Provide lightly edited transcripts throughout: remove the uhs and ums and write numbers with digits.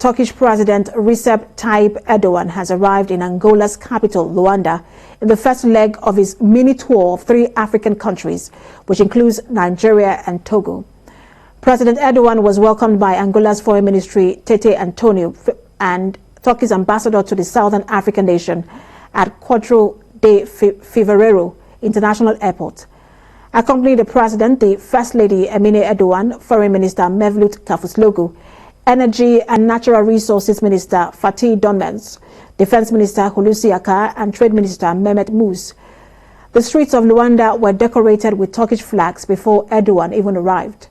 Turkish President Recep Tayyip Erdogan has arrived in Angola's capital, Luanda, in the first leg of his mini tour of 3 African countries, which includes Nigeria and Togo. President Erdogan was welcomed by Angola's Foreign Ministry, Phatey and Turkey's ambassador to the Southern African nation at 4 de Fevereiro International Airport. Accompanying the president, the First Lady Emine Erdogan, Foreign Minister Mevlut Cavusoglu, Energy and Natural Resources Minister Phatey, Defense Minister Hulusi Akar, and Trade Minister Mehmet Muz. The streets of Luanda were decorated with Turkish flags before Erdogan even arrived.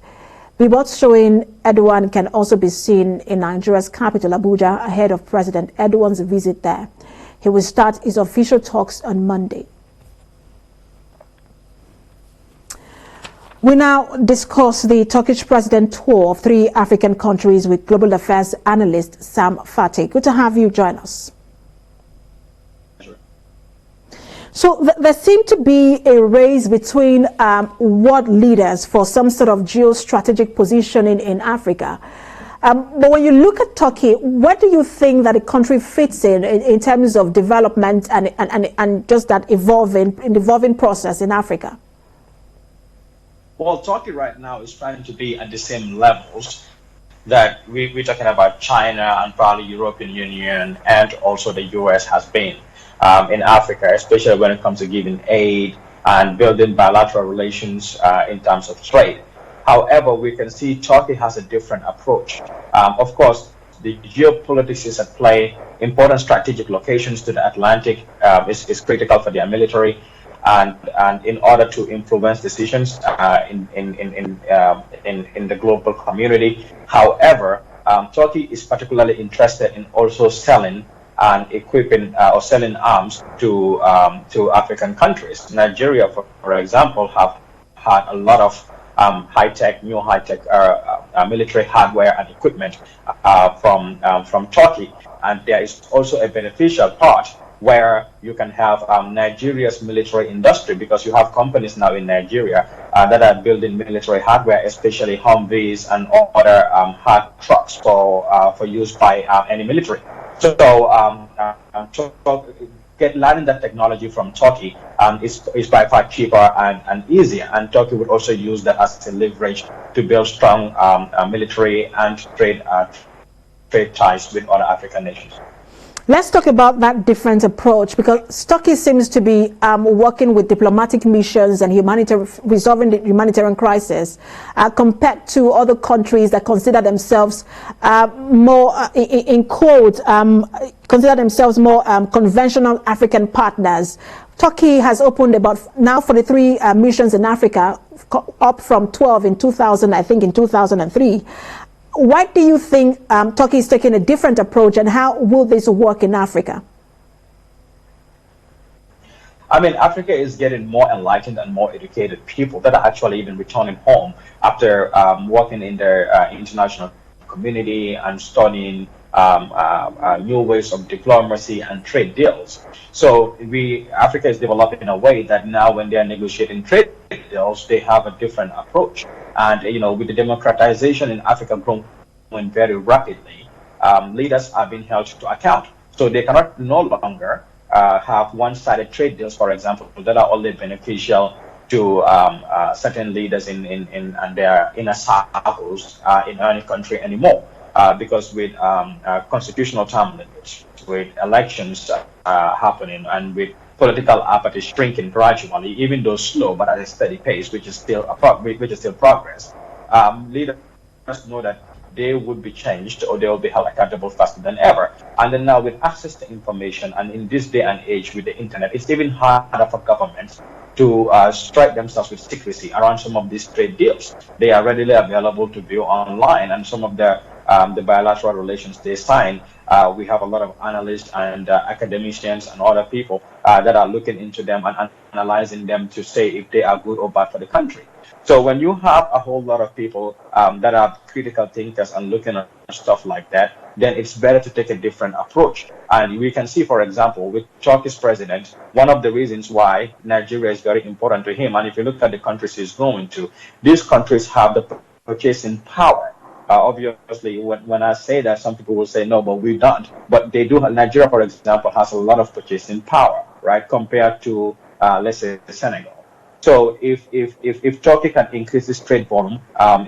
Billboards showing Erdogan can also be seen in Nigeria's capital, Abuja, ahead of President Erdogan's visit there. He will start his official talks on Monday. We now discuss the Turkish president tour of 3 African countries with Global Affairs Analyst Sam Phatey. Good to have you join us. So there seemed to be a race between world leaders for some sort of geostrategic positioning in Africa. But when you look at Turkey, where do you think that the country fits in terms of development and just that evolving process in Africa? Well, Turkey right now is trying to be at the same levels that we're talking about China and probably European Union and also the US has been in Africa, especially when it comes to giving aid and building bilateral relations in terms of trade. However, we can see Turkey has a different approach. Of course, the geopolitics is at play. Important strategic locations to the Atlantic is critical for their military. And in order to influence decisions in the global community. However, Turkey is particularly interested in also selling and equipping or selling arms to African countries. Nigeria, for example, have had a lot of new high-tech military hardware and equipment from Turkey, and there is also a beneficial part where you can have Nigeria's military industry, because you have companies now in Nigeria that are building military hardware, especially Humvees and other hard trucks for use by any military. So learning that technology from Turkey is by far cheaper and easier, and Turkey would also use that as a leverage to build strong military and trade ties with other African nations. Let's talk about that different approach, because Turkey seems to be working with diplomatic missions and resolving the humanitarian crisis compared to other countries that consider themselves more, in quotes, consider themselves more conventional African partners. Turkey has opened about now 43 missions in Africa, up from 12 in 2000, I think in 2003. Why do you think Turkey is taking a different approach, and how will this work in Africa? I mean, Africa is getting more enlightened and more educated people that are actually even returning home after working in their international community and studying new ways of diplomacy and trade deals. So Africa is developing in a way that now when they are negotiating trade deals, they have a different approach. And, with the democratization in Africa growing very rapidly, leaders are being held to account. So they cannot no longer have one-sided trade deals, for example, that are only beneficial to certain leaders in their inner circles in any country anymore. Because with constitutional term limits, with elections happening, and with political apathy shrinking gradually, even though slow but at a steady pace, which is still progress. Leaders know that they would be changed, or they will be held accountable faster than ever. And then now, with access to information, and in this day and age with the internet, it's even harder for governments to strike themselves with secrecy around some of these trade deals. They are readily available to view online, and some of the bilateral relations they sign, we have a lot of analysts and academicians and other people that are looking into them and analyzing them to say if they are good or bad for the country. So when you have a whole lot of people that are critical thinkers and looking at stuff like that, then it's better to take a different approach. And we can see, for example, with Turkish president, one of the reasons why Nigeria is very important to him, and if you look at the countries he's going to, these countries have the purchasing power Obviously, when I say that, some people will say no, but we don't. But they do. Nigeria, for example, has a lot of purchasing power, right, compared to let's say Senegal. So if Turkey can increase its trade volume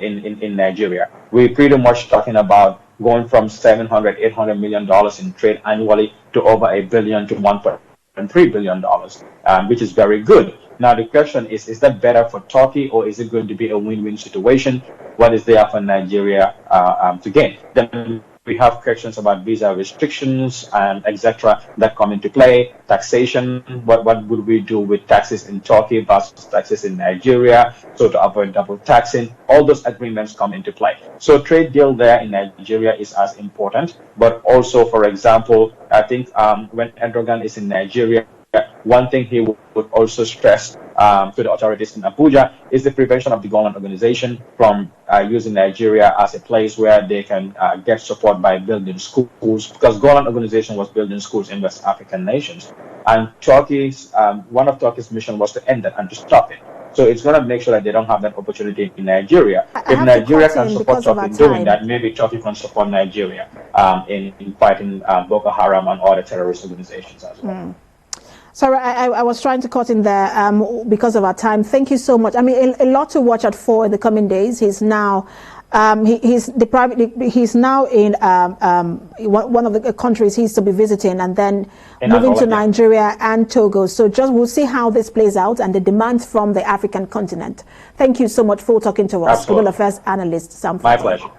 in Nigeria, we're pretty much talking about going from 700, $800 million in trade annually to over a billion to $1.3 billion, which is very good. Now the question is that better for Turkey, or is it going to be a win-win situation? What is there for Nigeria to gain? Then we have questions about visa restrictions and etc. that come into play. Taxation, what would we do with taxes in Turkey versus taxes in Nigeria? So to avoid double taxing, all those agreements come into play. So trade deal there in Nigeria is as important, but also, for example, I think when Erdogan is in Nigeria, one thing he would also stress to the authorities in Abuja is the prevention of the government organization from using Nigeria as a place where they can get support by building schools, because government organization was building schools in West African nations. And Turkey's one of Turkey's mission was to end that and to stop it. So it's going to make sure that they don't have that opportunity in Nigeria. If Nigeria can support Turkey in doing that, maybe Turkey can support Nigeria in fighting Boko Haram and other terrorist organizations as well. Sorry, I was trying to cut in there because of our time. Thank you so much. I mean, a lot to watch out for in the coming days. He's now he's now in one of the countries he's to be visiting, and then moving to Nigeria and Togo. So we'll see how this plays out and the demands from the African continent. Thank you so much for talking to us. Global Affairs Analyst Sam Phatey. My pleasure.